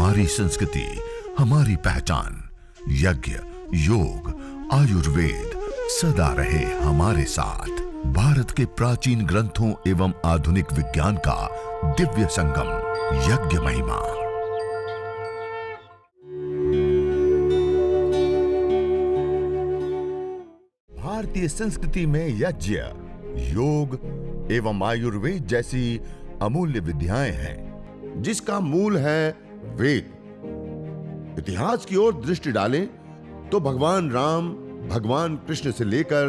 हमारी संस्कृति, हमारी पहचान। यज्ञ, योग, आयुर्वेद सदा रहे हमारे साथ। भारत के प्राचीन ग्रंथों एवं आधुनिक विज्ञान का दिव्य संगम, यज्ञ महिमा। भारतीय संस्कृति में यज्ञ, योग एवं आयुर्वेद जैसी अमूल्य विद्याएं हैं, जिसका मूल है वेद। इतिहास की ओर दृष्टि डालें तो भगवान राम, भगवान कृष्ण से लेकर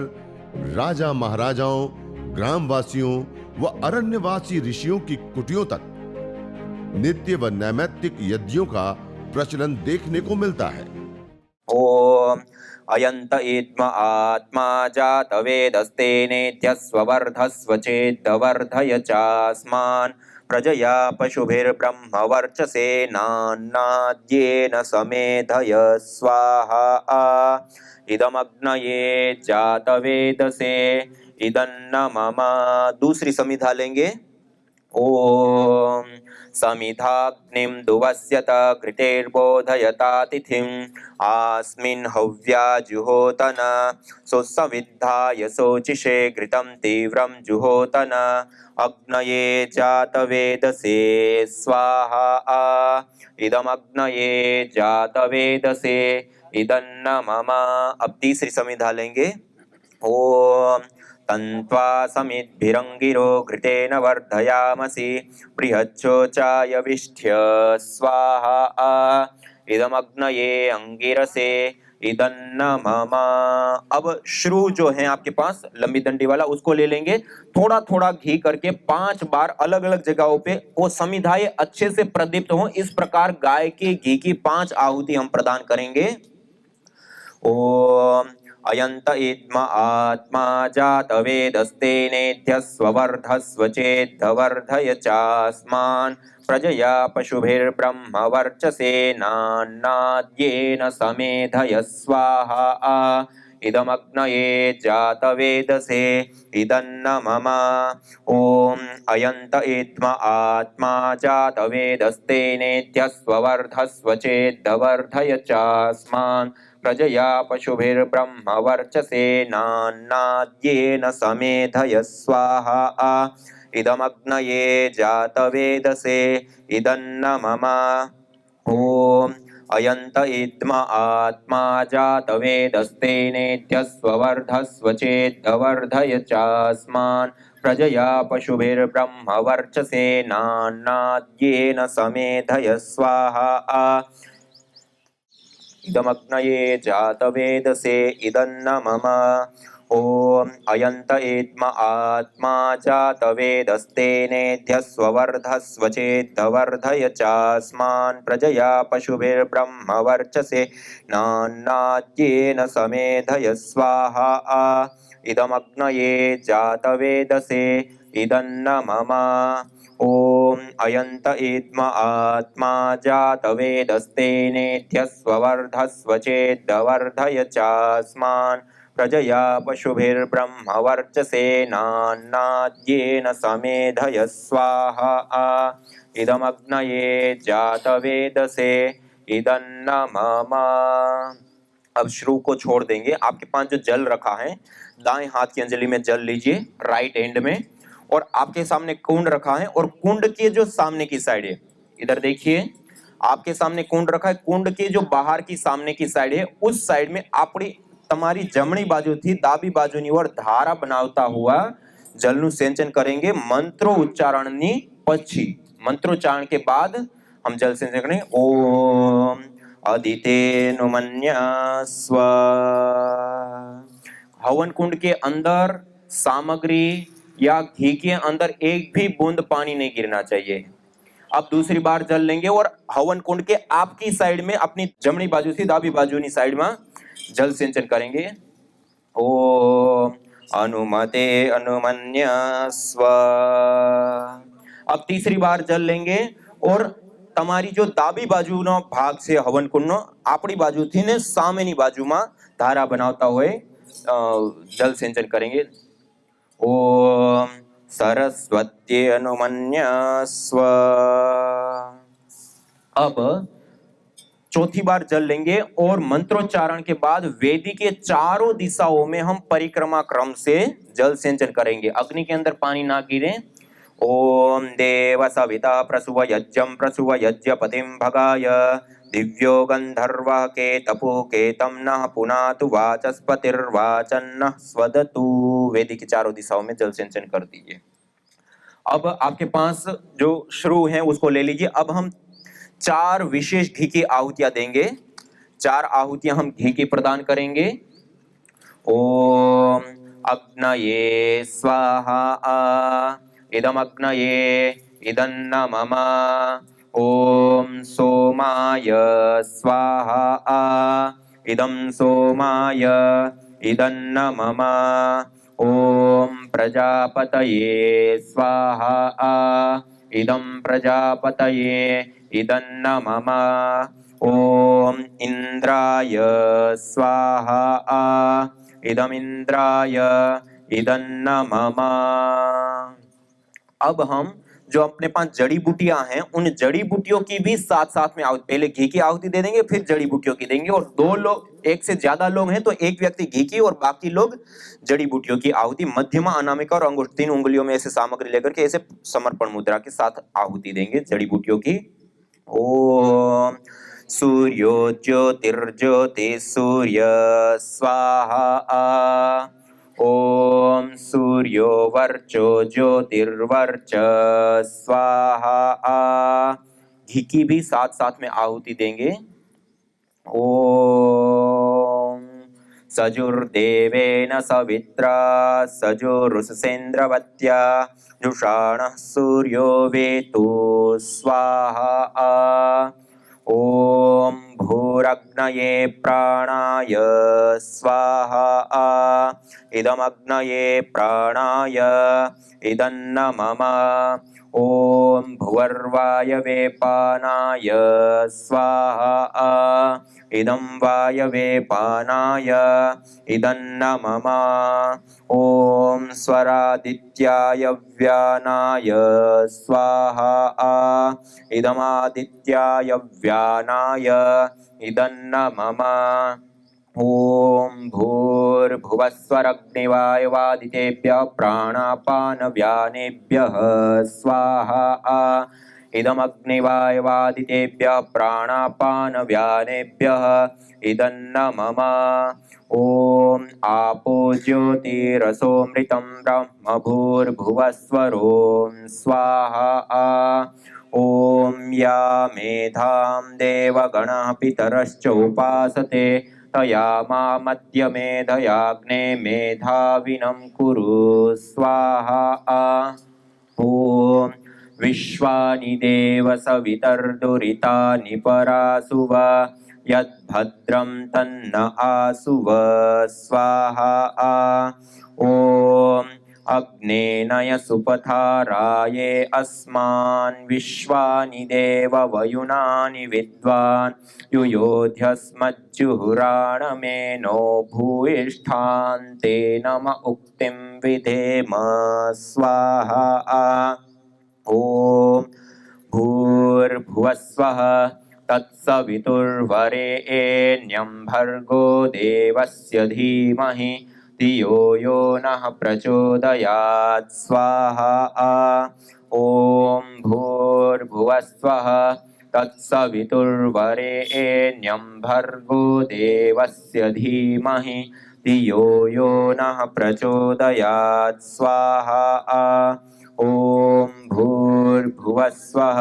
राजा महाराजाओं, ग्रामवासियों व अरण्यवासी ऋषियों की कुटियों तक नित्य व नैमित्तिक यज्ञों का प्रचलन देखने को मिलता है। ओम अयंत इत्म आत्मा जात वेदस्ते नेत्यस्वर्धस्व चेद्वर्धय चास्मान् प्रजया पशुभिर्ब्रह्मवर्चसे नान्नाद्येन समेधय स्वाहा। इदमग्नये जातवेदसे इदन्न मम। दूसरी समिधा लेंगे। ओम समिधाग्निं दुवस्यत घृतेर्बोधयता तिथिं आस्मिन् हव्या जुहोतन सुसमिद्धाय शोचिषे घृतं तीव्रं जुहोतन अग्नये जातवेदसे स्वाहा। इदमग्नये जातवेदसे इदन्न मम। अब तीसरी समिधा लेंगे। ओम तन्त्वा समिद्भिरङ्गिरो घृतेन वर्धयामसि बृहच्छोचाय विष्ठ्य स्वाहा। इदमग्नये अंगिरसे इदन्न मम। अब श्रु जो है आपके पास लंबी डंडी वाला, उसको ले लेंगे। थोड़ा थोड़ा घी करके 5 बार अलग अलग जगहों पे वो समिधाएं अच्छे से प्रदीप्त हो, इस प्रकार गाय के घी की 5 आहुति हम प्रदान करेंगे। ओम अयंत इत्म आत्मा जात वेदस्ते नेत्यस्वर्धस्व चेद्वर्धय चास्मान् प्रजया पशुभिर्ब्रह्मवर्चसे नान्नाद्येन समेधय स्वाहा। इदमग्नये जातवेदसे इदन्न मम। ओम अयंत इत्म आत्मा जात वेदस्ते नेत्यस्वर्धस्व चेद्वर्धय चास्मान् प्रजया पशुभिर्ब्रह्मवर्चसे नान्नाद्येन समेधय स्वाहा। इदमग्नये जातवेदसे इदन्न मम। ओम अयंत इत्म आत्मा जातवेदस्ते नेत्यस्वर्धस्व चेद्वर्धय चास्मान् प्रजया पशुभिर्ब्रह्मवर्चसे नान्नाद्येन समेधय स्वाहा। इदमग्नये जातवेदसे इदन्न मम। ओम अयंत इत्म आत्मा जातवेदस्ते नेत्यस्वर्धस्व चेद्वर्धय चास्मान् प्रजया पशुभिर्ब्रह्मवर्चसे नान्नाद्येन समेधय स्वाहा। इदमग्नये जातवेदसे इदन्न मम। ओम अयंत इत्म आत्मा जातवेदस्ते नेत्यस्वर्धस्व चेद्वर्धय चास्मान् प्रजया पशुभिर्ब्रह्मवर्चसे नान्नाद्येन समेधय स्वाहा। इदमग्नये जातवेदसे इदन्न मम। अब श्रु को छोड़ देंगे। आपके पास जो जल रखा है, दाएं हाथ की अंजलि में जल लीजिए, राइट हैंड में, और आपके सामने कुंड रखा है, और कुंड के जो सामने की साइड है, इधर देखिए, आपके सामने कुंड रखा है, कुंड के जो बाहर की सामने की साइड है, उस साइड में आपड़ी તમારી જમણી બાજુથી ડાબી બાજુની ઓર ધારા બનાવતા હુआ જલનું સિંચન करेंगे। मंत्रो उच्चारणની પછી, मंत्रोच्चारण के बाद हम जल सिंचन करेंगे। ओम अदितेनु मन्यस्व। हवन कुंड के अंदर सामग्री या घी के अंदर एक भी बूंद पानी नहीं गिरना चाहिए। अब दूसरी बार जल लेंगे और हवन कुंड के आपकी साइड में, अपनी जमनी बाजू से दाबी बाजूनी साइड में जल सिंचन करेंगे। ओम अनुमते अनुमन्यस्व। अब तीसरी बार जल लेंगे और તમારી जो दाबी बाजूનો भाग છે હવન કુંડનો, આપણી બાજુથી ને સામેની બાજુમાં ધારા બનાવતા હોય जल सिंचन करेंगे। ओम सरस्वती अनुमन्यस्व। अब चौथी बार जल लेंगे और मंत्रोच्चारण के बाद वेदी के चारों दिशाओं में हम परिक्रमा क्रम से जल सिंचन करेंगे। अग्नि के अंदर पानी ना गिरे। ओम देव सविता प्रसुव यज्ञम प्रसुव यज्ञपतिम भगाय दिव्यो गंधर्व के तपो के तम नः पुनातु वाचस्पतिर्वाचन्न स्वदतु। वेदी की चारों दिशाओं में जल सिंचन कर दीजिए। अब आपके पास जो श्रु है उसको ले लीजिए। अब हम 4 विशेष घी की आहुतियां देंगे। 4 आहुतियां हम घी की प्रदान करेंगे। ओम अग्नये स्वाहा इदम अग्नये इदन्न मम। ओम सोमाय स्वाहा इदम सोमाय इदन्न मम। ओम प्रजापतये स्वाहा इदं प्रजापतये इदन्न मम। ओम इंद्राय स्वाहा इदमिंद्राय इदन्न मम। अब हम जो अपने पास जड़ी बूटियां हैं उन जड़ी बूटियों की भी साथ साथ में आहुति, पहले घी की आहुति दे देंगे फिर जड़ी बूटियों की देंगे। और 2 लोग, एक से ज्यादा लोग हैं तो एक व्यक्ति घी की और बाकी लोग जड़ी बूटियों की आहुति मध्यमा अनामिका और अंगुष्ठ 3 उंगलियों में ऐसे सामग्री लेकर के ऐसे समर्पण मुद्रा के साथ आहुति देंगे जड़ी बूटियों की। ओम सूर्यो ज्योतिर्ज्योति सूर्य स्वाहा। ओम सूर्यो वर्चो ज्योतिर्वर्च स्वाहा। घी की भी साथ साथ में आहुति देंगे। ओम सजुर्देवेन सवित्रा सजुरुसेन्द्रवत्या जुषाणः सूर्यो वेतु स्वाहा। ओम भूरग्नये प्राणाय स्वाहा इदमग्नये प्राणाय इदन्न मम। ओम भुवर्वायवे पानाय स्वाहा इदं वायवे पानाय इदन्न मम। ओम स्वरादित्याय व्यानाय स्वाहा इदमादित्याय व्यानाय इदन्न मम। ओम भूर्भुवस्वरग्निवायवादितेभ्यः प्राणापानव्यानेभ्यः स्वाहा इदमग्निवायवादितेभ्यः प्राणापानव्यानेभ्यः इदन्न मम। ओम आपो ज्योतिरसोमृतं ब्रह्म भूर्भुवस्वरों स्वाहा। ओम या मेधां देवगणः पितरश्च उपासते तया मामद्य मेधयाग्ने मेधाविनं कुरु स्वाहा। ओम विश्वानि देव सवितर्दुरितानि परासुव यद्भद्रं तन्न आसुव स्वाहा। ओम अग्नेनय सुपथाराये अस्मान् विश्वानि देव वयुनानि विद्वान् युयोध्यस्मज्जुहुराणमेनो भूयिष्ठान्ते नम उक्तिं विधेम स्वाहा। ओम भूर्भुवस्वः तत्सवितुर्वरेण्यं भर्गो देवस्य धीमहि धियो यो नः प्रचोदयात् स्वाहा। ओम भूर्भुवस्वः तत्सवितुर्वरेण्यं भर्गो देवस्य धीमहि धियो यो नः प्रचोदयात् स्वाहा। ओम भूर्भुवस्वः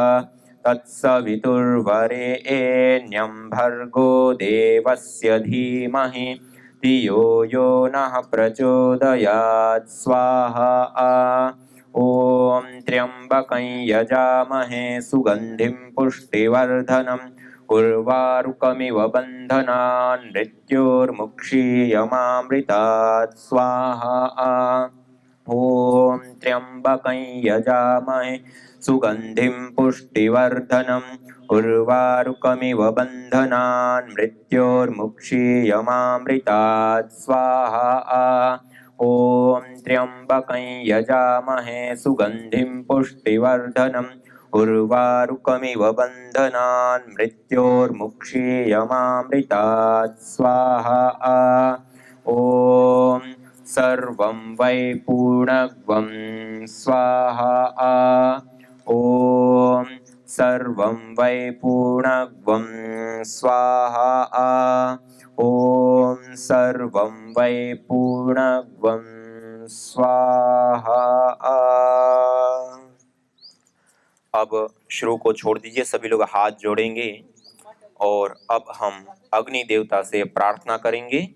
तत्सवितुर्वरेण्यं भर्गो देवस्य धीमहि धियो यो नः प्रचोदयात् स्वाहा। ओम त्र्यंबकं यजामहे सुगंधिं पुष्टिवर्धनम् उर्वारुकमिव बन्धनान् मृत्योर्मुक्षीयमामृतात् स्वाहा। ओम त्र्यंबकं यजामहे सुगंधिं पुष्टिवर्धनम् उर्वारुकमिव बन्धनान् मृत्योर्मुक्षीयमामृतात् स्वाहा। ओम त्र्यंबकं यजामहे सुगंधिं पुष्टिवर्धनम् उर्वारुकमिव बन्धनान् मृत्योर्मुक्षीयमामृतात् स्वाहा ॐ सर्वं वै पूर्णत्वं स्वाहा ॐ सर्वं वै पूर्णत्वं स्वाहा ॐ सर्वं वै पूर्णत्वं स्वाहा। अब श्लोक को छोड़ दीजिए, सभी लोग हाथ जोड़ेंगे और अब हम अग्नि देवता से प्रार्थना करेंगे।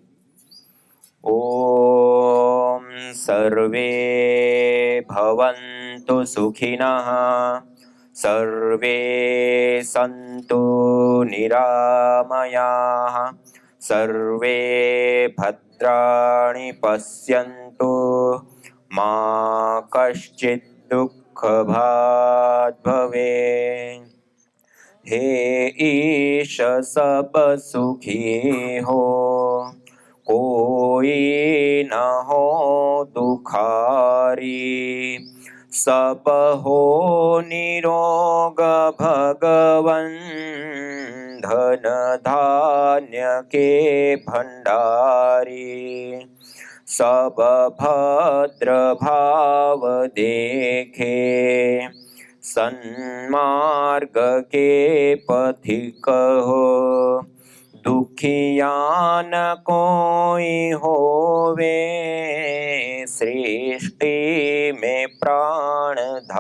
ओम सर्वे भवन्तु सुखिनः सर्वे सन्तु निरामयाः सर्वे भद्राणि पश्यन्तु मा कश्चित् दुःखभाग् भवेत्। हे ईश सब सुखी हो, कोई न हो दुखारी, सब हो निरोग भगवन, धन धान्य के भंडारी, सब भद्र भाव देखे, सन्मार्ग के पथिक हो, दुखिया न कोई होवे, सृष्टि में प्राणधारी।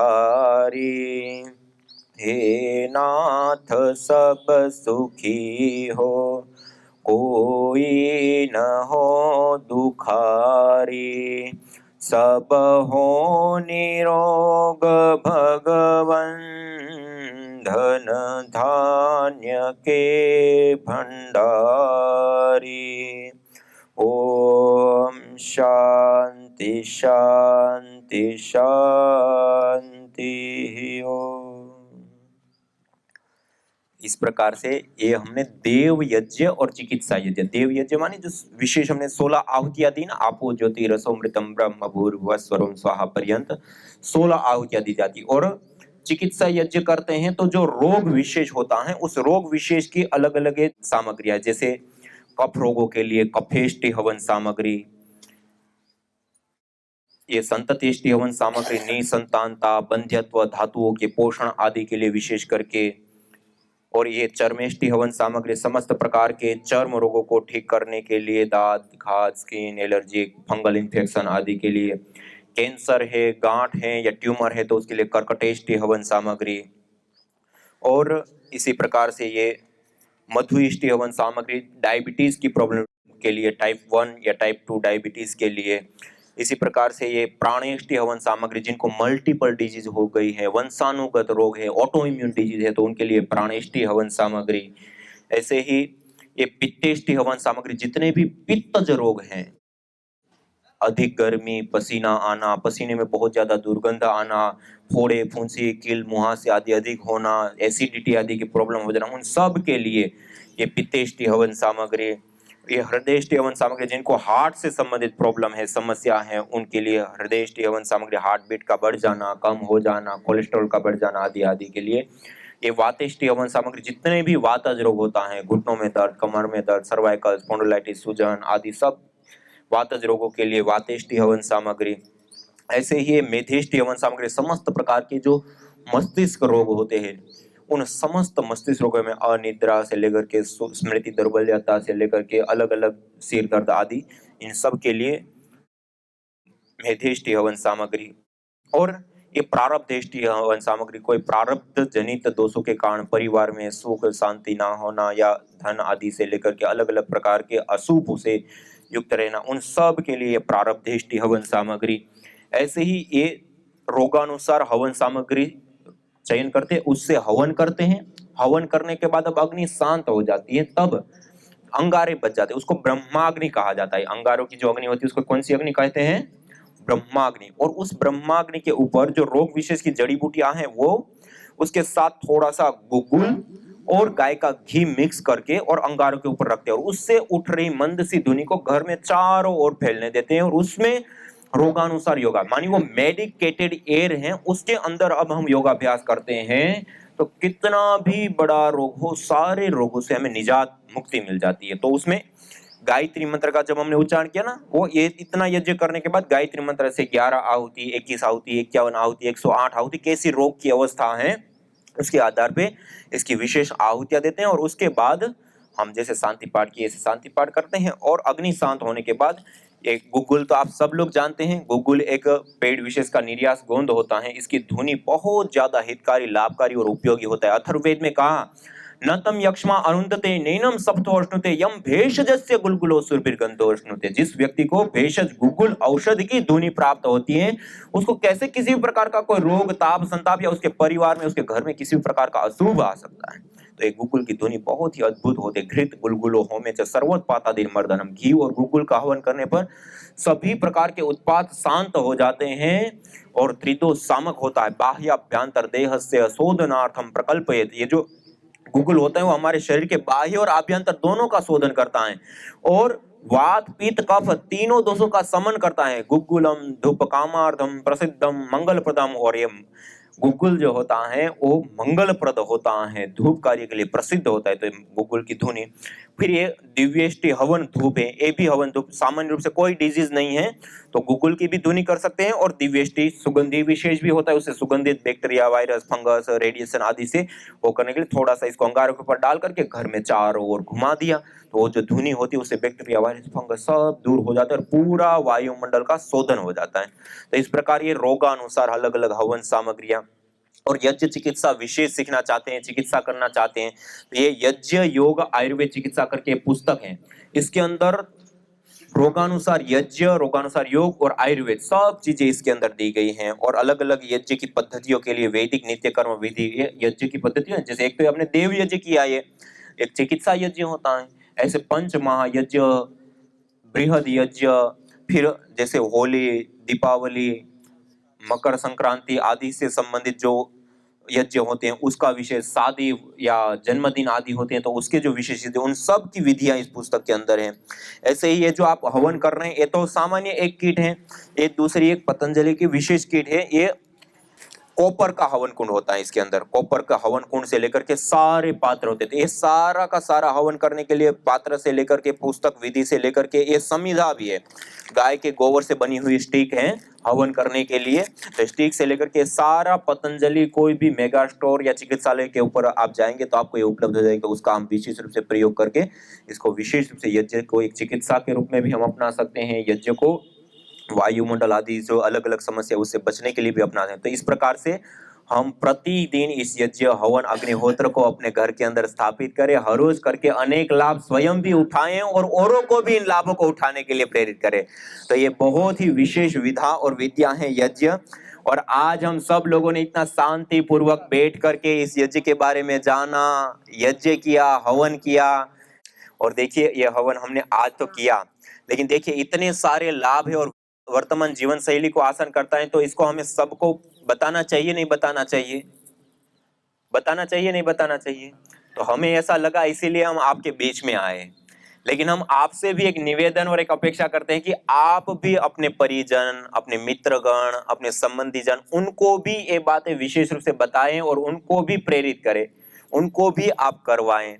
हे नाथ सब सुखी हो, कोई न हो दुखारी, सब हो निरोग भगवन, धन धान्य के भंडारी। ओम शांति शांति शांति ओम। इस प्रकार से ये हमने देव यज्ञ और चिकित्सा यज्ञ, देव यज्ञ माने जो विशेष हमने 16 आहुतियां दी ना, आपो ज्योति रसोमृतम ब्रह्म भूर्भुवः स्वरम स्वाहा पर्यंत 16 आहुतियां दी जाती। और चिकित्सा यज्ञ करते हैं तो जो रोग विशेष होता है उस रोग विशेष की अलग अलग सामग्रियां, जैसे कफ रोगों के लिए कफेष्टि हवन सामग्री, ये संततेष्टि हवन सामग्री, निसंतानता, बंध्यत्व, धातुओं के पोषण आदि के लिए विशेष करके, और ये चर्मेष्टि हवन सामग्री समस्त प्रकार के चर्म रोगों को ठीक करने के लिए, दांत घात, स्किन एलर्जी, फंगल इन्फेक्शन आदि के लिए, कैंसर है, गांठ है या ट्यूमर है तो उसके लिए कर्कटेष्टि हवन सामग्री, और इसी प्रकार से ये मधुइष्टि हवन सामग्री डायबिटीज की प्रॉब्लम के लिए, टाइप 1 या टाइप 2 डायबिटीज के लिए। इसी प्रकार से ये प्राणेष्टि हवन सामग्री, जिनको मल्टीपल डिजीज हो गई है, वंशानुगत रोग है, ऑटो इम्यून डिजीज है तो उनके लिए प्राणेष्टि हवन सामग्री। ऐसे ही ये पित्तेष्टि हवन सामग्री, जितने भी पित्तज रोग हैं, अधिक गर्मी, पसीना आना, पसीने में बहुत ज्यादा दुर्गंध आना, फोड़े फुंसी कील मुहासे आदि अधिक होना, एसिडिटी आदि की प्रॉब्लम हो जाना, उन सब के लिए ये पित्तेष्टि हवन सामग्री। ये हृदयष्टि हवन सामग्री, जिनको हार्ट से संबंधित प्रॉब्लम है, समस्या है, उनके लिए हृदयष्टि हवन सामग्री, हार्ट बीट का बढ़ जाना, कम हो जाना, कोलेस्ट्रॉल का बढ़ जाना आदि आदि के लिए। ये वातेष्टि हवन सामग्री, जितने भी वातज रोग होता है, घुटनों में दर्द, कमर में दर्द, सर्वाइकल स्पॉन्डिलाइटिस, सूजन आदि सब वातज रोगों के लिए वातेष्टि हवन सामग्री। ऐसे ही मेधेष्टि हवन सामग्री, समस्त प्रकार के जो मस्तिष्क रोग होते हैं उन समस्त मस्तिष्क रोगों में, अनिद्रा से लेकर के स्मृति दुर्बलता से लेकर के अलग अलग सिर दर्द आदि, इन सब के लिए मेधेष्टि हवन सामग्री। और ये प्रारब्धेष्टि हवन सामग्री, कोई प्रारब्ध जनित दोषों के कारण परिवार में सुख शांति ना होना या धन आदि से लेकर के अलग अलग प्रकार के अशुभ से युक्त रहना, उन सब के लिए प्रारब्धेष्टि हवन सामग्री। ऐसे ही ये रोगानुसार हवन सामग्री चयन करते, उससे हवन करते हैं। हवन करने के बाद अब अग्नि शांत हो जाती है, तब अंगारे बच जाते हैं, उसको ब्रह्माग्नि कहा जाता है। अंगारों की जो अग्नि होती है उसको कौन सी अग्नि कहते हैं? ब्रह्माग्नि। और उस ब्रह्माग्नि के ऊपर जो रोग विशेष की जड़ी बूटियां हैं वो उसके साथ थोड़ा सा गुगुल और गाय का घी मिक्स करके और अंगारों के ऊपर रखते हैं, और उससे उठ रही मंद सी धुनी को घर में चारों ओर फैलने देते हैं, और उसमें रोगानुसार योगा, मानी वो मेडिकेटेड एयर है, उसके अंदर अब हम योगाभ्यास करते हैं तो कितना भी बड़ा रोग हो, सारे रोगों से हमें निजात मुक्ति मिल जाती है। तो उसमें गायत्री मंत्र का जब हमने उच्चारण किया ना, वो ये इतना यज्ञ करने के बाद गायत्री मंत्र से 11 आहुति, 21 आहुति, 51 आहुति, 108 आहुति, कैसी रोग की अवस्था है उसके आधार पे इसकी विशेष आहुतियां देते हैं। और उसके बाद हम जैसे शांति पाठ की ऐसे शांति पाठ करते हैं। और अग्नि शांत होने के बाद एक गुग्गुल, तो आप सब लोग जानते हैं, गुग्गुल एक पेड़ विशेष का निर्यास गोंद होता है। इसकी धुनी बहुत ज्यादा हितकारी, लाभकारी और उपयोगी होता है। अथर्ववेद में कहा, न तम यक्ष्मा अरुंधते नैनम सप्तोष्णुते यम भेषजस्य गुलगुलो सुरभिर्गंधोष्णुते। जिस व्यक्ति को भेषज गुग्गुल औषधि की धुनी प्राप्त होती है, उसको कैसे किसी भी प्रकार का कोई रोग, ताप, संताप या उसके परिवार में, उसके घर में किसी भी प्रकार का अशुभ आ सकता है। तो एक गुग्गुल की ध्वनि बहुत ही अद्भुत होती है। घृत गुलगुलो होमे च सर्वोत्पातादिर मर्दनम। घी और गुग्गुल का हवन करने पर सभी प्रकार के उत्पात शांत हो जाते हैं। और त्रिदोष सामक होता है, बाह्याभ्यंतर देहस्य शोधनार्थम प्रकल्पयेत। ये जो गुग्गुल होता है वो हमारे शरीर के बाह्य और आभ्यंतर दोनों का शोधन करता है और वात, पित्त, कफ तीनों दोषों का समन करता है। गुग्गुलम धूप कामार्थम प्रसिद्धम मंगलप्रदम। और ये गुग्गुल जो होता है वो मंगलप्रद होता है, धूप कार्य के लिए प्रसिद्ध होता है। तो गुग्गुल की धुनी। फिर ये दिव्येष्टि हवन धूप है, ये भी हवन धूप, सामान्य रूप से कोई डिजीज नहीं है तो गुग्गुल की भी धुनी कर सकते हैं। और दिव्येष्टि सुगंधी विशेष भी होता है, उससे सुगंधित बैक्टीरिया, वायरस, फंगस, रेडिएशन आदि से वो करने के लिए थोड़ा सा इसको अंगारों के ऊपर डाल करके घर में चारों ओर घुमा दिया तो वो जो धुनी होती है उससे बैक्टीरिया, वायरस, फंगस सब दूर हो जाता है और पूरा वायुमंडल का शोधन हो जाता है। तो इस प्रकार ये रोगानुसार अलग अलग हवन सामग्रियां। और यज्ञ चिकित्सा विशेष सीखना चाहते हैं, चिकित्सा करना चाहते हैं तो ये यज्ञ योग आयुर्वेद चिकित्सा करके पुस्तक है। इसके अंदर रोगानुसार यज्ञ, रोगानुसार योग और आयुर्वेद सब चीजें इसके अंदर दी गई हैं। और अलग अलग यज्ञ की पद्धतियों के लिए वैदिक नित्य कर्म विधि, यज्ञ की पद्धति है। जैसे एक तो आपने देव यज्ञ किया, ये एक चिकित्सा यज्ञ होता है। ऐसे पंच महायज्ञ, बृहद यज्ञ, फिर जैसे होली, दीपावली, मकर संक्रांति आदि से संबंधित जो यज्ञ होते हैं उसका विशेष, शादी या जन्मदिन आदि होते हैं तो उसके जो विशेष, उन सब की विधियां इस पुस्तक के अंदर हैं। ऐसे ही ये जो आप हवन कर रहे हैं ये तो सामान्य एक किट है, एक दूसरी एक पतंजलि की विशेष किट है। ये कॉपर का हवन कुंड होता है, इसके अंदर कॉपर का हवन कुंड से लेकर के सारे पात्र होते थे। ये सारा का सारा हवन करने के लिए पात्र से लेकर के पुस्तक विधि से लेकर के ये संविधा भी है। गाय के गोबर से बनी हुई स्टिक है हवन करने के लिए, तो स्टिक से लेकर के सारा पतंजलि कोई भी मेगा स्टोर या चिकित्सालय के ऊपर आप जाएंगे तो आपको ये उपलब्ध हो जाएगा। उसका हम विशेष रूप से प्रयोग करके इसको विशेष रूप से यज्ञ को एक चिकित्सा के रूप में भी हम अपना सकते हैं, यज्ञ को वायुमंडल आदि जो अलग अलग समस्या उससे बचने के लिए भी अपनाते हैं। तो इस प्रकार से हम प्रतिदिन इस यज्ञ हवन अग्निहोत्र को अपने घर के अंदर स्थापित करें, हर रोज करके अनेक लाभ स्वयं भी उठाएं और औरों को भी इन लाभों को उठाने के लिए प्रेरित करें। तो ये बहुत ही विशेष विधा और विद्या है यज्ञ। और आज हम सब लोगों ने इतना शांति पूर्वक बैठ करके इस यज्ञ के बारे में जाना, यज्ञ किया, हवन किया। और देखिए ये हवन हमने आज तो किया, लेकिन देखिए इतने सारे लाभ है और वर्तमान जीवन शैली को आसान करता है। तो इसको हमें सबको बताना चाहिए, नहीं बताना चाहिए? बताना चाहिए, नहीं बताना चाहिए? तो हमें ऐसा लगा इसीलिए हम आपके बीच में आए। लेकिन हम आपसे भी एक निवेदन और एक अपेक्षा करते हैं कि आप भी अपने परिजन, अपने मित्रगण, अपने संबंधी जन, उनको भी ये बातें विशेष रूप से बताएं और उनको भी प्रेरित करें, उनको भी आप करवाएं।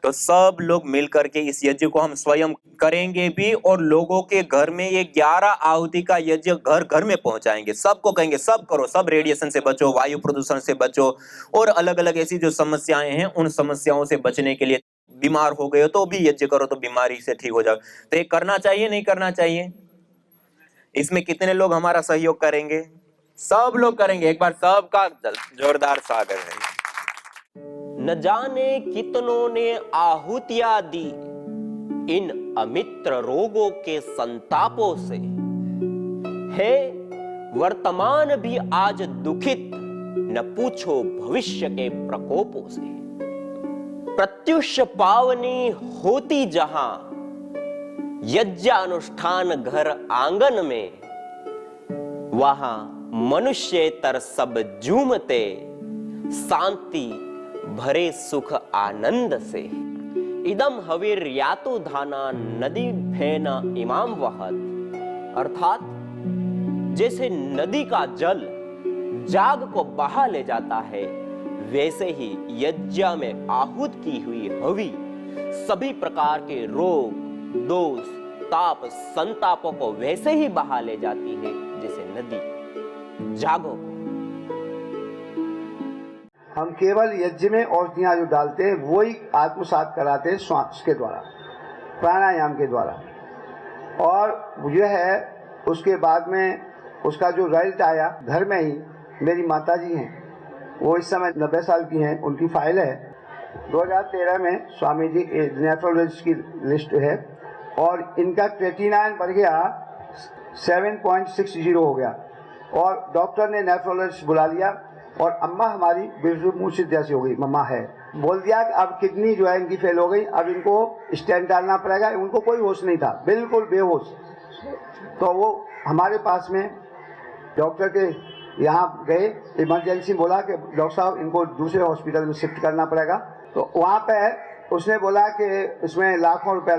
तो सब लोग मिलकर के इस यज्ञ को हम स्वयं करेंगे भी और लोगों के घर में ये 11 आहुति का यज्ञ घर घर में पहुंचाएंगे। सबको कहेंगे सब करो, सब रेडिएशन से बचो, वायु प्रदूषण से बचो और अलग अलग ऐसी जो समस्याएं हैं उन समस्याओं से बचने के लिए, बीमार हो गए हो तो भी यज्ञ करो तो बीमारी से ठीक हो जाओ। तो ये करना चाहिए, नहीं करना चाहिए? इसमें कितने लोग हमारा सहयोग करेंगे? सब लोग करेंगे। एक बार सबका जोरदार स्वागत है। न जाने कितनों ने आहुतियां दी इन अमित्र रोगों के संतापों से, है वर्तमान भी आज दुखित, न पूछो भविष्य के प्रकोपों से। प्रत्युष पावनी होती जहां यज्ञानुष्ठान घर आंगन में, वहां मनुष्येतर सब झूमते शांति भरे सुख आनंद से। इदम हवीर यातो धाना नदी फेन इमाम वहत, अर्थात जैसे नदी का जल जाग को बहा ले जाता है, वैसे ही यज्ञ में आहूत की हुई हवि सभी प्रकार के रोग, दोष, ताप, संतापों को वैसे ही बहा ले जाती है जैसे नदी जागो। हम केवल यज्ञ में औषधियां जो डालते हैं वही आत्मसात कराते हैं श्वास के द्वारा, प्राणायाम के द्वारा। और यह है उसके बाद में उसका जो रिजल्ट आया, घर में ही मेरी माता जी हैं, वो इस समय 90 साल की हैं, उनकी फाइल है। 2013 में स्वामी जी नेफ्रोलॉजिस्ट की लिस्ट है और इनका क्रेटिनाइन बढ़ गया 7.60 हो गया और डॉक्टर ने नेफ्रोलॉजिस्ट बुला लिया और अम्मा हमारी बेहोश जैसी हो गई, मम्मा है, बोल दिया कि अब किडनी जो है इनकी फेल हो गई, अब इनको स्टेंट डालना पड़ेगा। उनको कोई होश नहीं था, बिल्कुल बेहोश। तो वो हमारे पास में डॉक्टर के यहाँ गए, इमरजेंसी बोला कि डॉक्टर साहब इनको दूसरे हॉस्पिटल में शिफ्ट करना पड़ेगा। तो वहाँ पे उसने बोला कि इसमें लाखों रुपए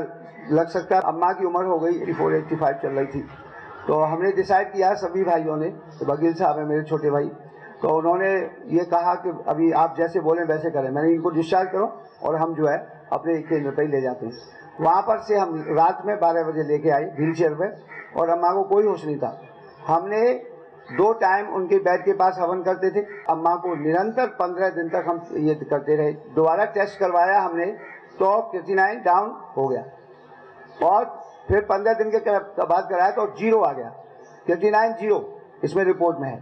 लग सकता है। अम्मा की उम्र हो गई 84-85 चल रही थी। तो हमने डिसाइड किया सभी भाइयों ने, वकील साहब है मेरे छोटे भाई, तो उन्होंने ये कहा कि अभी आप जैसे बोलें वैसे करें। मैंने इनको डिस्चार्ज करो और हम जो है अपने केंद्र पर ही ले जाते हैं। वहाँ पर से हम रात में 12 बजे लेके आए व्हील चेयर पर और अम्मा को कोई होश नहीं था। हमने 2 टाइम उनके बेड के पास हवन करते थे। अम्मा को निरंतर 15 दिन तक हम ये करते रहे। दोबारा टेस्ट करवाया हमने तो क्रेटिनाइन डाउन हो गया और फिर 15 दिन के बाद कराया तो 0 आ गया, क्रेटिनाइन 0 इसमें रिपोर्ट में है।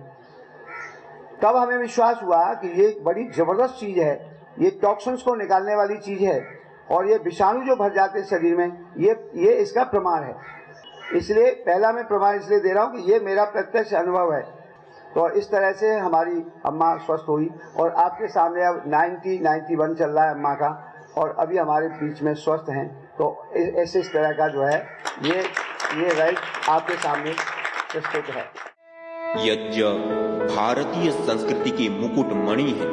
तब हमें विश्वास हुआ कि ये बड़ी जबरदस्त चीज़ है, ये टॉक्सिन्स को निकालने वाली चीज़ है और ये विषाणु जो भर जाते हैं शरीर में, ये इसका प्रमाण है। इसलिए पहला मैं प्रमाण इसलिए दे रहा हूँ कि ये मेरा प्रत्यक्ष अनुभव है। तो इस तरह से हमारी अम्मा स्वस्थ हुई और आपके सामने अब 91 चल रहा है अम्मा का और अभी हमारे बीच में स्वस्थ हैं। तो ऐसे इस तरह का जो है ये राइट आपके सामने प्रस्तुत है। यज्ञ भारतीय संस्कृति की मुकुट मणि है,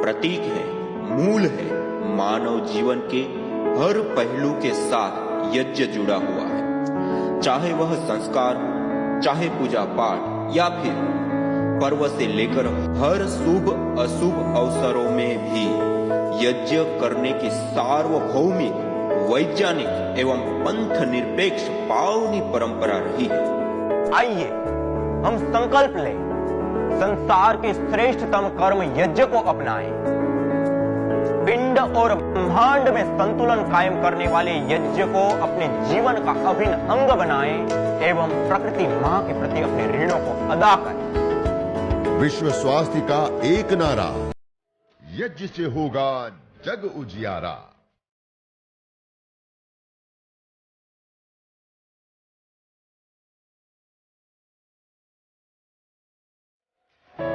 प्रतीक है, मूल है। मानव जीवन के हर पहलू के साथ यज्ञ जुड़ा हुआ है, चाहे वह संस्कार, चाहे पूजा पाठ या फिर पर्व से लेकर हर शुभ अशुभ अवसरों में भी यज्ञ करने की सार्वभौमिक, वैज्ञानिक एवं पंथ निरपेक्ष पावनी परंपरा रही है। आइए हम संकल्प लें, संसार के श्रेष्ठतम कर्म यज्ञ को अपनाएं। पिंड और ब्रह्मांड में संतुलन कायम करने वाले यज्ञ को अपने जीवन का अभिन्न अंग बनाएं एवं प्रकृति मां के प्रति अपने ऋणों को अदा करें। विश्व स्वास्थ्य का एक नारा, यज्ञ से होगा जग उजियारा।